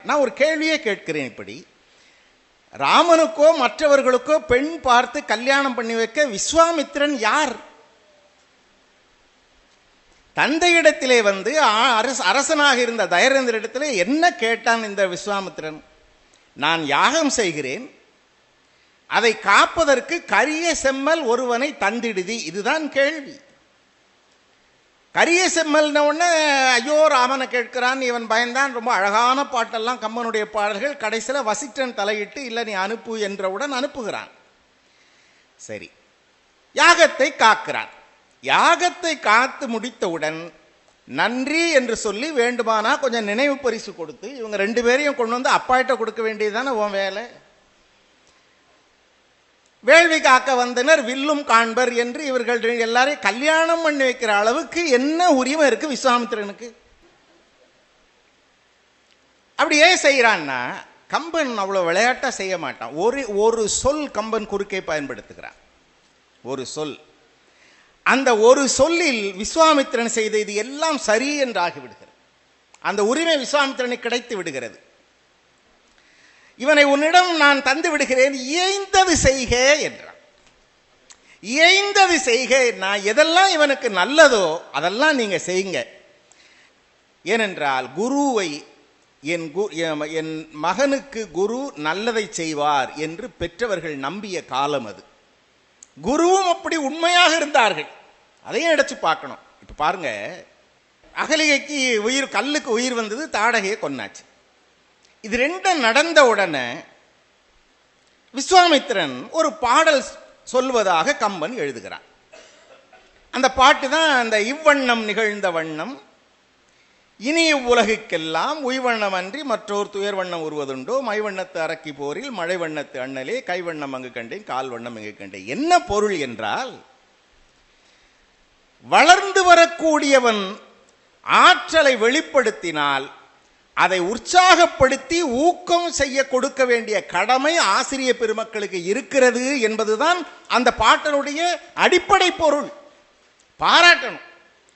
நான் ஒரு கேள்வியே கேட்கிறேன். இப்படி ராமனுக்கோ மற்றவர்களுக்கோ பெண் பார்த்து கல்யாணம் பண்ணி வைக்க விஸ்வாமித்திரன் யார்? தந்தையிடத்திலே வந்து அரசனாக இருந்த தயரேந்திரிடத்திலே என்ன கேட்டான் இந்த விஸ்வாமித்திரன்? நான் யாகம் செய்கிறேன், அதை காப்பதற்கு கரிய செம்மல் ஒருவனை தந்திடுதி. இதுதான் கேள்வி. கரிய செம்மல்ன உடனே ஐயோ ராமனை கேட்கிறான், இவன் பயந்தான். ரொம்ப அழகான பாட்டெல்லாம் கம்பனுடைய பாடல்கள். கடைசியில் வசிஷ்டன் தலையிட்டு இல்லை நீ அனுப்பு என்றவுடன் அனுப்புகிறான். சரி, யாகத்தை காக்கிறான். யாகத்தை காத்து முடித்தவுடன் நன்றி என்று சொல்லி வேண்டுமானா கொஞ்சம் நினைவு பரிசு கொடுத்து இவங்க ரெண்டு பேரையும் கொண்டு வந்து அப்பாயிட்ட கொடுக்க வேண்டியதுதானே உன் வேலை. வேள்வி காக்க வந்தனர் வில்லும் காண்பர் என்று இவர்கள் எல்லாரையும் கல்யாணம் பண்ணி வைக்கிற அளவுக்கு என்ன உரிமை இருக்கு விஸ்வாமித்திரனுக்கு? அப்படியே செய்யறான்னா கம்பன் அவ்வளவு விளையாட்டா செய்ய மாட்டான். ஒரு சொல் கம்பன் குறுக்கே பயன்படுத்துகிறான். ஒரு சொல், அந்த ஒரு சொல்லில் விஸ்வாமித்திரன் செய்த இது எல்லாம் சரி என்று ஆகிவிடுகிறது. அந்த உரிமை விஸ்வாமித்திரனுக்கு கிடைத்து விடுகிறது. இவனை உன்னிடம் நான் தந்து விடுகிறேன், இயைந்தது செய்க என்றான். இயைந்தது செய்க, நான் எதெல்லாம் இவனுக்கு நல்லதோ அதெல்லாம் நீங்க செய்யுங்க. ஏனென்றால் குருவை என் மகனுக்கு குரு நல்லதை செய்வார் என்று பெற்றவர்கள் நம்பிய காலம் அது. குருவும் அப்படி உண்மையாக இருந்தார்கள். அதையும் எடுத்து பார்க்கணும். இப்ப பாருங்க, அகலிகைக்கு உயிர், கல்லுக்கு உயிர் வந்தது, தாடகையை கொன்னாச்சு. இது ரெண்டும் நடந்த உடனே விஸ்வாமித்திரன் ஒரு பாடல் சொல்வதாக கம்பன் எழுதுகிறான். அந்த பாட்டு தான் அந்த இவ்வண்ணம் நிகழ்ந்த வண்ணம் இனி இவ்வுலகுக்கெல்லாம் உய்வண்ணம் அன்றி மற்றோர் துயர் வண்ணம் உருவதுண்டோ மைவண்ணத்து அரக்கி போரில் மழை வண்ணத்து அண்ணலே கைவண்ணம் அங்கு கண்டேன் கால் வண்ணம் இங்கு கண்டேன். என்ன பொருள் என்றால், வளர்ந்து வரக்கூடியவன் ஆற்றலை வெளிப்படுத்தினால் அதை உற்சாகப்படுத்தி ஊக்கம் செய்ய கொடுக்க வேண்டிய கடமை ஆசிரிய பெருமக்களுக்கு இருக்கிறது என்பதுதான் அந்த பாட்டனுடைய அடிப்படை பொருள். பாராட்டணும்.